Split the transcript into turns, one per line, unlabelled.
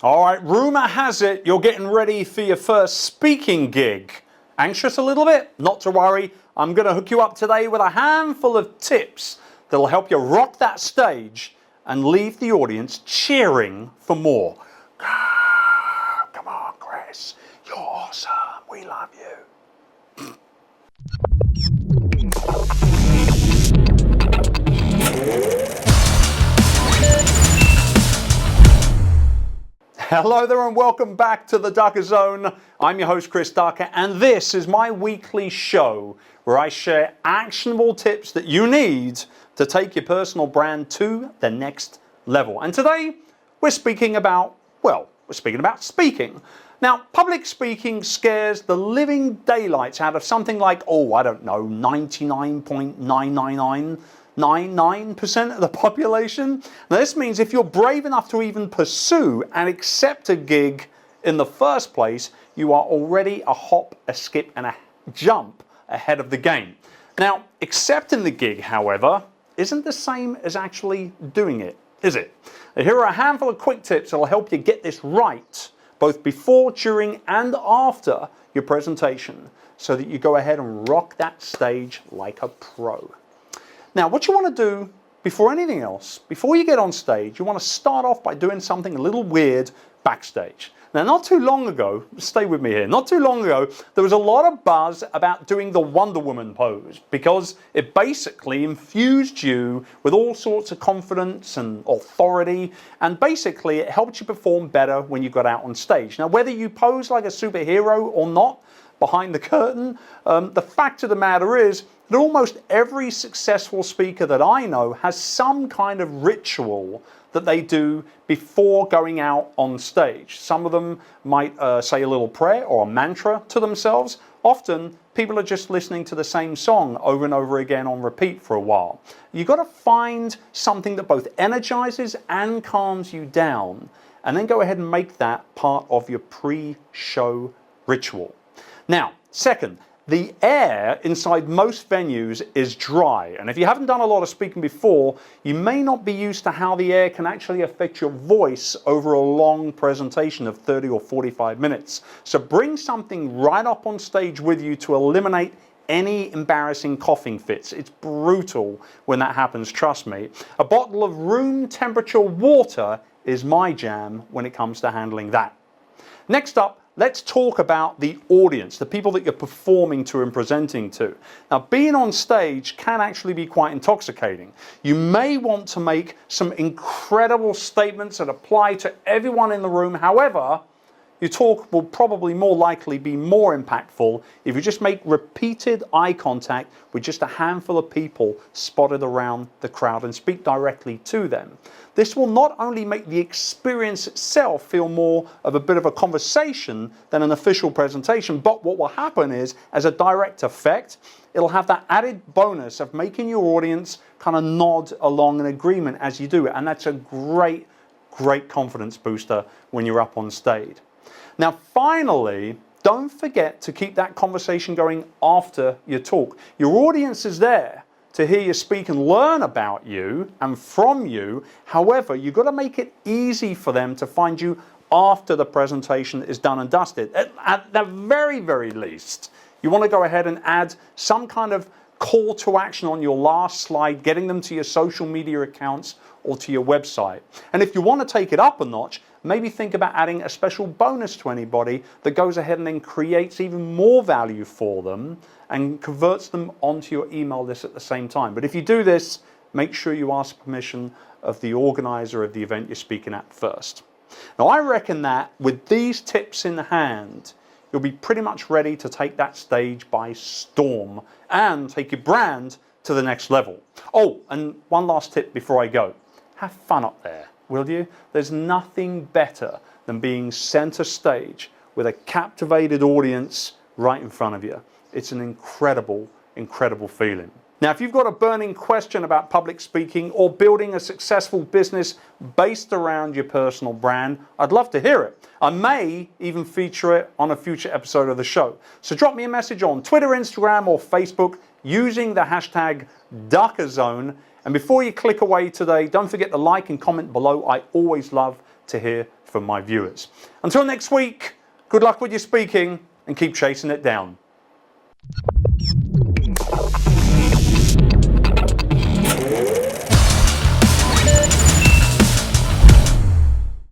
All right, rumor has it you're getting ready for your first speaking gig. Anxious a little bit? Not to worry. I'm going to hook you up today with a handful of tips that'll help you rock that stage and leave the audience cheering for more. Come on, Chris. You're awesome. We love you. Hello there and welcome back to the Ducker Zone. I'm your host Chris Ducker and this is my weekly show where I share actionable tips that you need to take your personal brand to the next level. And today we're speaking about speaking. Now, public speaking scares the living daylights out of something like, 99.99999% of the population. Now, this means if you're brave enough to even pursue and accept a gig in the first place, you are already a hop, a skip, and a jump ahead of the game. Now, accepting the gig, however, isn't the same as actually doing it, is it? Here are a handful of quick tips that will help you get this right, both before, during, and after your presentation, so that you go ahead and rock that stage like a pro. Now, what you want to do before anything else, before you get on stage, you want to start off by doing something a little weird backstage. Now, not too long ago, stay with me here, not too long ago, there was a lot of buzz about doing the Wonder Woman pose because it basically infused you with all sorts of confidence and authority, and basically it helped you perform better when you got out on stage. Now, whether you pose like a superhero or not, behind the curtain, the fact of the matter is that almost every successful speaker that I know has some kind of ritual that they do before going out on stage. Some of them might say a little prayer or a mantra to themselves. Often people are just listening to the same song over and over again on repeat for a while. You've got to find something that both energizes and calms you down, and then go ahead and make that part of your pre-show ritual. Now, second, the air inside most venues is dry, and if you haven't done a lot of speaking before, you may not be used to how the air can actually affect your voice over a long presentation of 30 or 45 minutes. So bring something right up on stage with you to eliminate any embarrassing coughing fits. It's brutal when that happens, trust me. A bottle of room temperature water is my jam when it comes to handling that. Next up, let's talk about the audience, the people that you're performing to and presenting to. Now, being on stage can actually be quite intoxicating. You may want to make some incredible statements that apply to everyone in the room. However, your talk will probably more likely be more impactful if you just make repeated eye contact with just a handful of people spotted around the crowd and speak directly to them. This will not only make the experience itself feel more of a bit of a conversation than an official presentation, but what will happen is, as a direct effect, it'll have that added bonus of making your audience kind of nod along in agreement as you do it, and that's a great confidence booster when you're up on stage. Now, finally, don't forget to keep that conversation going after your talk. Your audience is there to hear you speak and learn about you and from you. However, you've got to make it easy for them to find you after the presentation is done and dusted. At the very, very least, you want to go ahead and add some kind of call to action on your last slide, getting them to your social media accounts or to your website. And if you want to take it up a notch, maybe think about adding a special bonus to anybody that goes ahead and then creates even more value for them and converts them onto your email list at the same time. But if you do this, make sure you ask permission of the organizer of the event you're speaking at first. Now, I reckon that with these tips in hand, you'll be pretty much ready to take that stage by storm and take your brand to the next level. Oh, and one last tip before I go. Have fun up there, will you? There's nothing better than being center stage with a captivated audience right in front of you. It's an incredible, incredible feeling. Now, if you've got a burning question about public speaking or building a successful business based around your personal brand, I'd love to hear it. I may even feature it on a future episode of the show. So drop me a message on Twitter, Instagram, or Facebook using the hashtag DuckerZone. And before you click away today, don't forget to like and comment below. I always love to hear from my viewers. Until next week, good luck with your speaking and keep chasing it down.